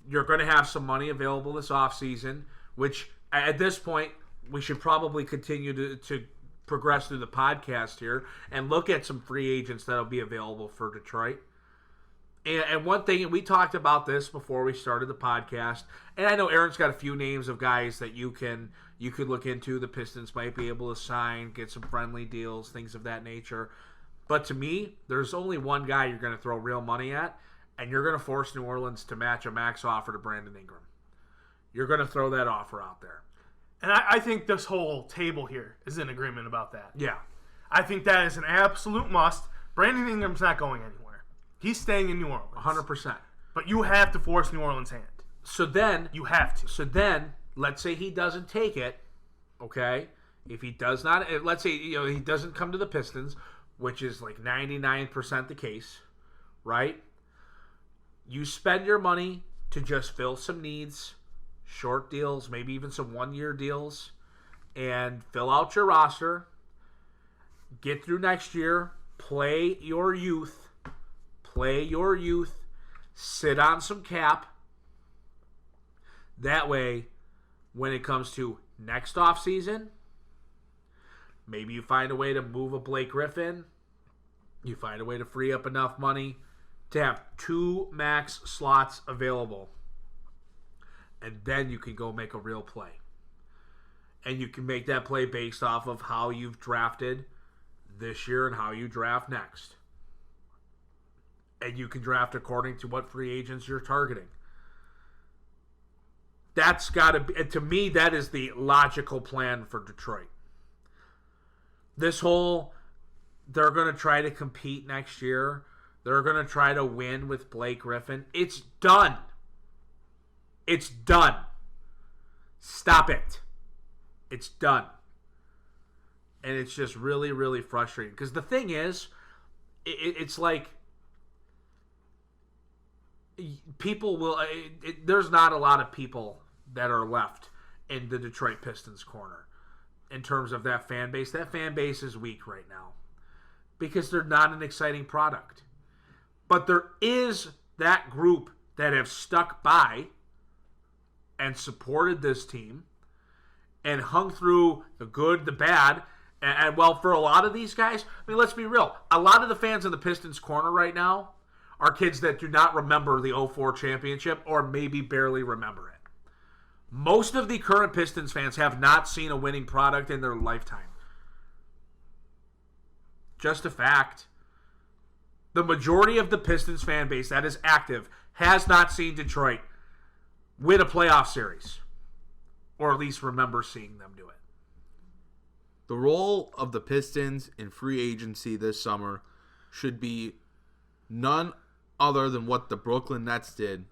you're going to have some money available this offseason, which at this point we should probably continue to progress through the podcast here and look at some free agents that'll be available for Detroit. And one thing, we talked about this before we started the podcast, and I know Aaron's got a few names of guys that you could look into. The Pistons might be able to sign, get some friendly deals, things of that nature. But to me, there's only one guy you're going to throw real money at, and you're going to force New Orleans to match a max offer to Brandon Ingram. You're going to throw that offer out there. And I think this whole table here is in agreement about that. Yeah. I think that is an absolute must. Brandon Ingram's not going anywhere. He's staying in New Orleans. 100%. But you have to force New Orleans' hand. So then... You have to. So then, let's say he doesn't take it, okay? If he does not... Let's say he doesn't come to the Pistons, which is like 99% the case, right? You spend your money to just fill some needs, short deals, maybe even some one-year deals, and fill out your roster, get through next year, play your youth, sit on some cap. That way, when it comes to next offseason, maybe you find a way to move a Blake Griffin. You find a way to free up enough money to have 2 max slots available. And then you can go make a real play. And you can make that play based off of how you've drafted this year and how you draft next. And you can draft according to what free agents you're targeting. That's got to be, to me, that is the logical plan for Detroit. This whole, they're going to try to compete next year. They're going to try to win with Blake Griffin. It's done. It's done. Stop it. It's done. And it's just really, really frustrating. Because the thing is, it's like, people will... there's not a lot of people that are left in the Detroit Pistons corner in terms of that fan base. That fan base is weak right now because they're not an exciting product. But there is that group that have stuck by and supported this team and hung through the good, the bad. And well, for a lot of these guys, I mean, let's be real. A lot of the fans in the Pistons corner right now are kids that do not remember the 2004 championship or maybe barely remember it. Most of the current Pistons fans have not seen a winning product in their lifetime. Just a fact. The majority of the Pistons fan base that is active has not seen Detroit win a playoff series. Or at least remember seeing them do it. The role of the Pistons in free agency this summer should be none other than what the Brooklyn Nets did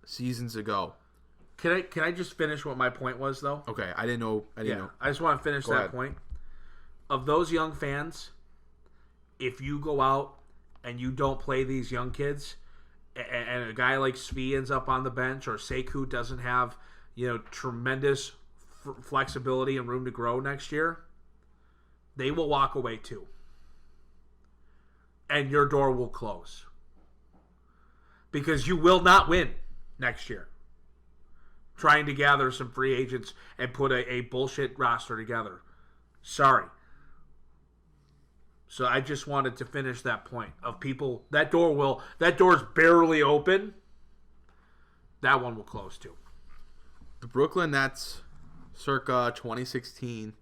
seasons ago. Can I just finish what my point was, though? Okay, I didn't know. I just want to finish that point. Of those young fans, if you go out and you don't play these young kids, and a guy like Svi ends up on the bench, or Sekou doesn't have, tremendous flexibility and room to grow next year, they will walk away too. And your door will close. Because you will not win next year trying to gather some free agents and put a bullshit roster together. Sorry. So I just wanted to finish that point of people. That door's barely open. That one will close too. The Brooklyn Nets, circa 2016,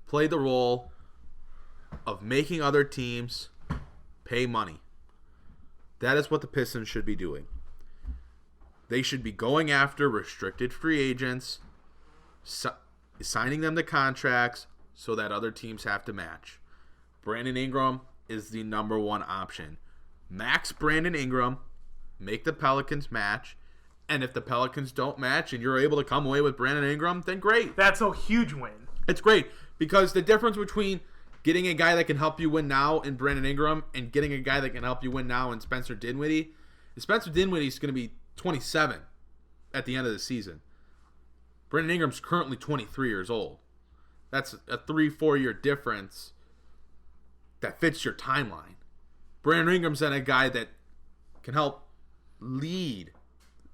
played the role of making other teams pay money. That is what the Pistons should be doing. They should be going after restricted free agents, signing them to contracts so that other teams have to match. Brandon Ingram is the number one option. Max Brandon Ingram, make the Pelicans match, and if the Pelicans don't match and you're able to come away with Brandon Ingram, then great. That's a huge win. It's great because the difference between getting a guy that can help you win now in Brandon Ingram and getting a guy that can help you win now in Spencer Dinwiddie is Spencer Dinwiddie is going to be 27 at the end of the season. Brandon Ingram's currently 23 years old. That's a 3-4 year difference that fits your timeline. Brandon Ingram's then a guy that can help lead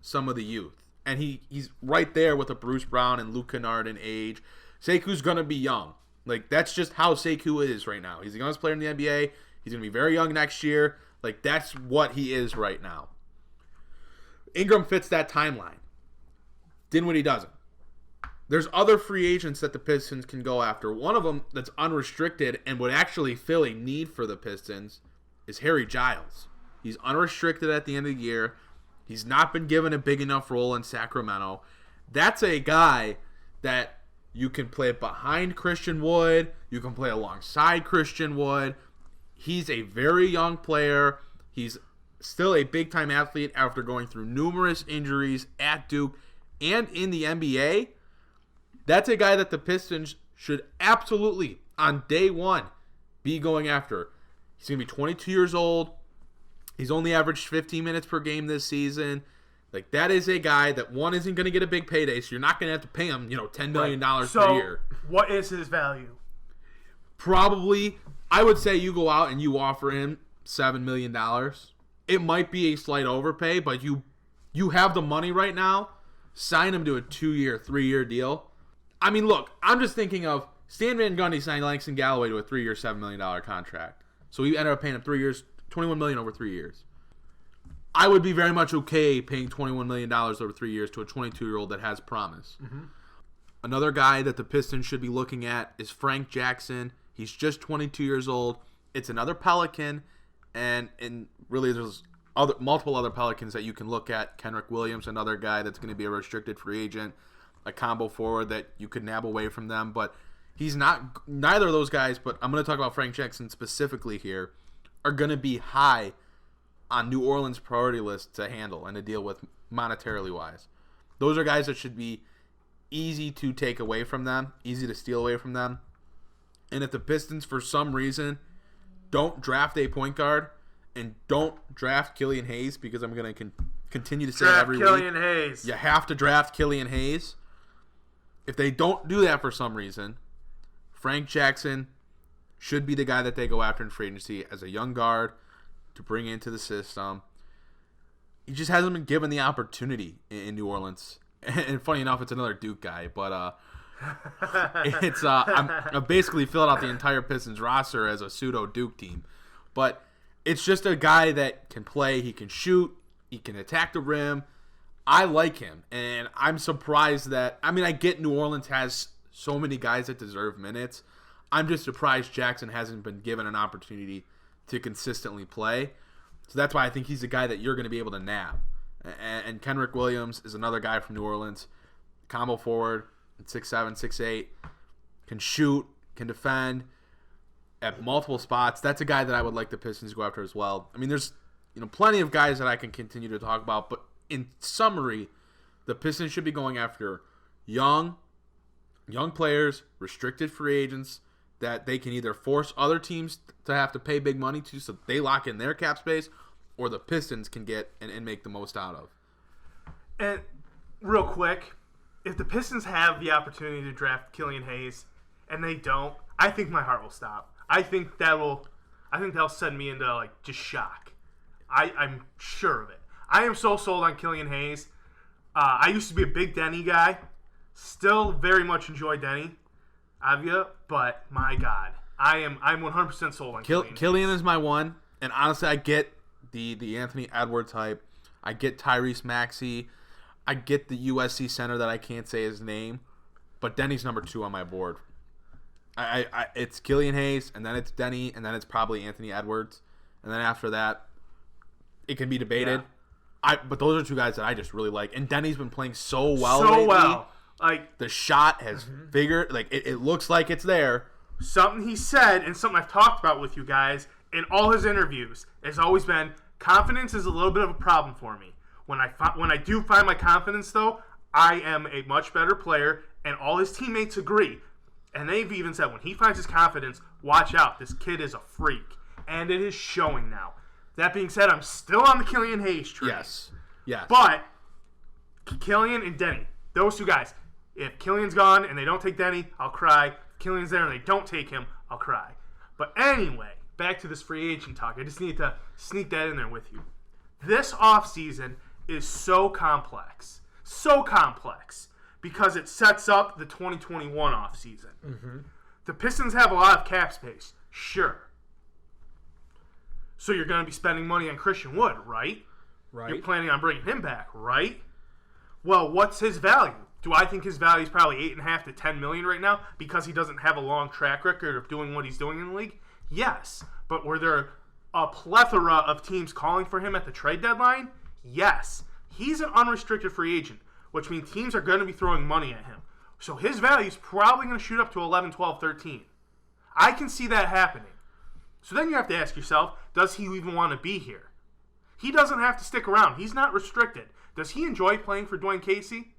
some of the youth. And he's right there with a Bruce Brown and Luke Kennard in age. Sekou's going to be young. Like, that's just how Sekou is right now. He's the youngest player in the NBA. He's going to be very young next year. Like, that's what he is right now. Ingram fits that timeline. Dinwiddie doesn't. There's other free agents that the Pistons can go after. One of them that's unrestricted and would actually fill a need for the Pistons is Harry Giles. He's unrestricted at the end of the year. He's not been given a big enough role in Sacramento. That's a guy that you can play behind Christian Wood. You can play alongside Christian Wood. He's a very young player. He's still a big-time athlete after going through numerous injuries at Duke and in the NBA. That's a guy that the Pistons should absolutely, on day one, be going after. He's going to be 22 years old. He's only averaged 15 minutes per game this season. Like, that is a guy that, one, isn't going to get a big payday, so you're not going to have to pay him, $10 million per year. What is his value? Probably, I would say you go out and you offer him $7 million. It might be a slight overpay, but you have the money right now. Sign him to a 2-year, 3-year deal. I mean, look, I'm just thinking of Stan Van Gundy signed Langston Galloway to a 3-year, $7 million contract. So he ended up paying him 3 years, $21 million over 3 years. I would be very much okay paying $21 million over 3 years to a 22-year-old that has promise. Mm-hmm. Another guy that the Pistons should be looking at is Frank Jackson. He's just 22 years old. It's another Pelican, and really there's multiple other Pelicans that you can look at. Kenrick Williams, another guy that's going to be a restricted free agent, a combo forward that you could nab away from them. But he's not, neither of those guys, but I'm going to talk about Frank Jackson specifically here, are going to be high on New Orleans' priority list to handle and to deal with monetarily wise. Those are guys that should be easy to take away from them, easy to steal away from them. And if the Pistons, for some reason, don't draft a point guard and don't draft Killian Hayes, because I'm going to continue to say it every Killian week. Hayes. You have to draft Killian Hayes. If they don't do that for some reason, Frank Jackson should be the guy that they go after in free agency as a young guard to bring into the system. He just hasn't been given the opportunity in New Orleans. And funny enough, it's another Duke guy, but it's I'm basically filled out the entire Pistons roster as a pseudo Duke team. But it's just a guy that can play, he can shoot, he can attack the rim. I like him, and I'm surprised that, I get New Orleans has so many guys that deserve minutes. I'm just surprised Jackson hasn't been given an opportunity to consistently play. So that's why I think he's a guy that you're going to be able to nab. And Kenrick Williams is another guy from New Orleans, combo forward, 6'7", 6'8", can shoot, can defend at multiple spots. That's a guy that I would like the Pistons to go after as well. There's plenty of guys that I can continue to talk about, but in summary, the Pistons should be going after young players, restricted free agents that they can either force other teams to have to pay big money to so they lock in their cap space, or the Pistons can get and make the most out of. And real quick, if the Pistons have the opportunity to draft Killian Hayes and they don't, I think my heart will stop. I think that'll send me into just shock. I'm sure of it. I am so sold on Killian Hayes. I used to be a big Denny guy. Still very much enjoy Denny Avia, but my God, I'm 100% sold on Killian. Killian is my one, and honestly, I get the Anthony Edwards hype. I get Tyrese Maxey. I get the USC center that I can't say his name, but Denny's number 2 on my board. It's Killian Hayes, and then it's Denny, and then it's probably Anthony Edwards, and then after that, it can be debated. Yeah. But those are 2 guys that I just really like, and Denny's been playing so well lately. The shot has figured, it looks like it's there. Something he said, and something I've talked about with you guys in all his interviews, has always been, confidence is a little bit of a problem for me. When I do find my confidence, though, I am a much better player, and all his teammates agree. And they've even said, when he finds his confidence, watch out, this kid is a freak. And it is showing now. That being said, I'm still on the Killian Hayes train. Yes. But Killian and Denny, those 2 guys, if Killian's gone and they don't take Denny, I'll cry. If Killian's there and they don't take him, I'll cry. But anyway, back to this free agent talk. I just need to sneak that in there with you. This offseason is so complex. So complex. Because it sets up the 2021 offseason. Mm-hmm. The Pistons have a lot of cap space. Sure. So you're going to be spending money on Christian Wood, right? Right. You're planning on bringing him back, right? Well, what's his value? Do I think his value is probably $8.5 to $10 million right now because he doesn't have a long track record of doing what he's doing in the league? Yes. But were there a plethora of teams calling for him at the trade deadline? Yes. He's an unrestricted free agent, which means teams are going to be throwing money at him. So his value is probably going to shoot up to 11, 12, 13. I can see that happening. So then you have to ask yourself, does he even want to be here? He doesn't have to stick around. He's not restricted. Does he enjoy playing for Dwayne Casey?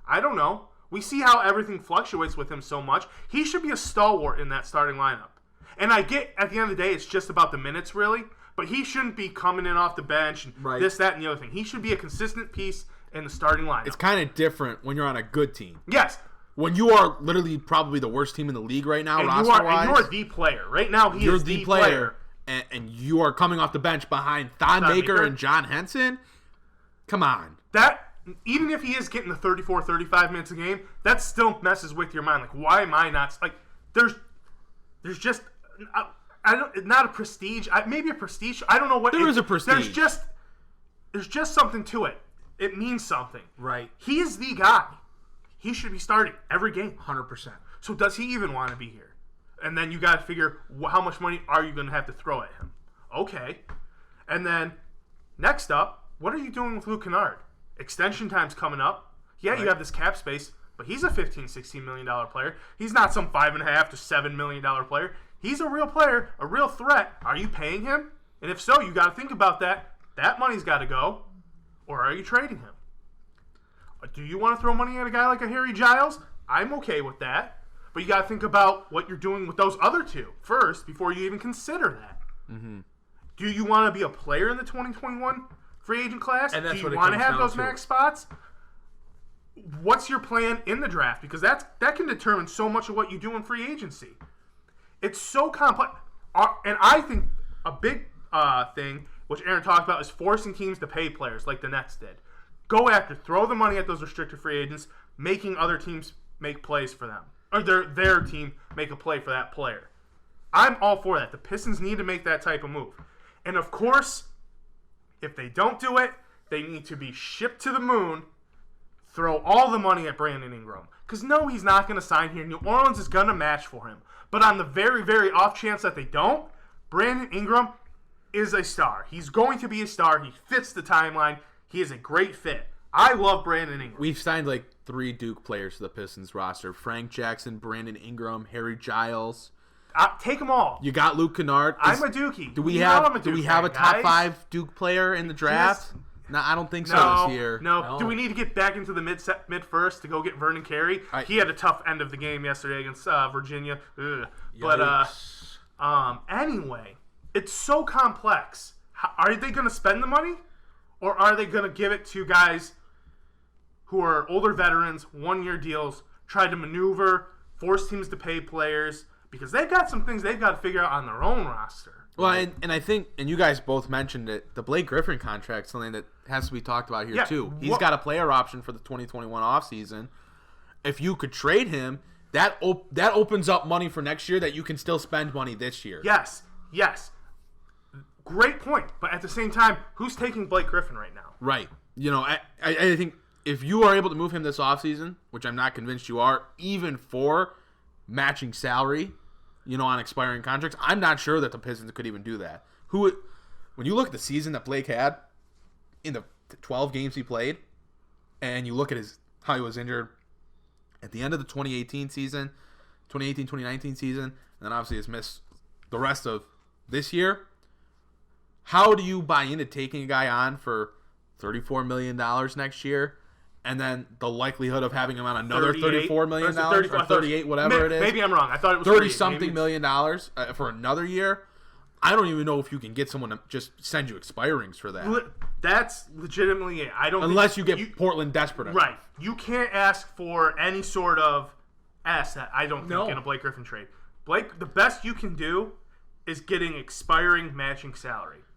I don't know. We see how everything fluctuates with him so much. He should be a stalwart in that starting lineup. And I get, at the end of the day, it's just about the minutes, really. But he shouldn't be coming in off the bench and this, that, and the other thing. He should be a consistent piece in the starting lineup. It's kind of different when you're on a good team. Yes. When you are literally probably the worst team in the league right now, and roster-wise. you're the player. Right now, you're the player. And you are coming off the bench behind Thon Maker and John Henson. Come on. Even if he is getting the 34, 35 minutes a game, that still messes with your mind. Like, why am I not... Like, there's just... not a prestige. Maybe a prestige. I don't know what... There is a prestige. There's just something to it. It means something. Right. He is the guy. He should be starting every game. 100%. So does he even want to be here? And then you got to figure how much money are you going to have to throw at him? Okay. And then next up, what are you doing with Luke Kennard? Extension time's coming up. Yeah, right. You have this cap space, but he's a $15, $16 million player. He's not some $5.5 to $7 million player. He's a real player, a real threat. Are you paying him? And if so, you got to think about that. That money's got to go. Or are you trading him? Do you want to throw money at a guy like a Harry Giles? I'm okay with that. But you got to think about what you're doing with those other two first before you even consider that. Mm-hmm. Do you want to be a player in the 2021 free agent class? And that's Do you want to have those max spots? What's your plan in the draft? Because that can determine so much of what you do in free agency. It's so complex. And I think a big thing, which Aaron talked about, is forcing teams to pay players like the Nets did. Go after, throw the money at those restricted free agents, making other teams make plays for them. Or their team make a play for that player. I'm all for that. The Pistons need to make that type of move. And of course, if they don't do it, they need to be shipped to the moon, throw all the money at Brandon Ingram. Because no, he's not going to sign here. New Orleans is going to match for him. But on the very, very off chance that they don't, Brandon Ingram is a star. He's going to be a star. He fits the timeline. He is a great fit. I love Brandon Ingram. We've signed like 3 Duke players to the Pistons roster. Frank Jackson, Brandon Ingram, Harry Giles. Take them all. You got Luke Kennard. I'm a Dookie. Do we have a top 5 Duke player in the draft? No, I don't think so this year. No. Do we need to get back into the mid first to go get Vernon Carey? He had a tough end of the game yesterday against Virginia. Ugh. But anyway, it's so complex. Are they going to spend the money, or are they going to give it to guys who are older veterans, 1-year deals, try to maneuver, force teams to pay players? Because they've got some things they've got to figure out on their own roster. Well, and I think, and you guys both mentioned it, the Blake Griffin contract, something that has to be talked about here too. He's got a player option for the 2021 offseason. If you could trade him, that opens up money for next year that you can still spend money this year. Yes. Great point. But at the same time, who's taking Blake Griffin right now? Right. You know, I think if you are able to move him this offseason, which I'm not convinced you are, even for matching salary, you know, on expiring contracts, I'm not sure that the Pistons could even do that. When you look at the season that Blake had in the 12 games he played, and you look at how he was injured at the end of the 2018-2019 season, and then obviously has missed the rest of this year, how do you buy into taking a guy on for $34 million next year, and then the likelihood of having him on another $34 million or 38, whatever it is? Maybe I'm wrong. I thought it was 30-something million dollars for another year. I don't even know if you can get someone to just send you expirings for that. That's legitimately it. Unless you get Portland desperate enough. Right. You can't ask for any sort of asset, I don't think, in a Blake Griffin trade. The best you can do is getting expiring matching salary.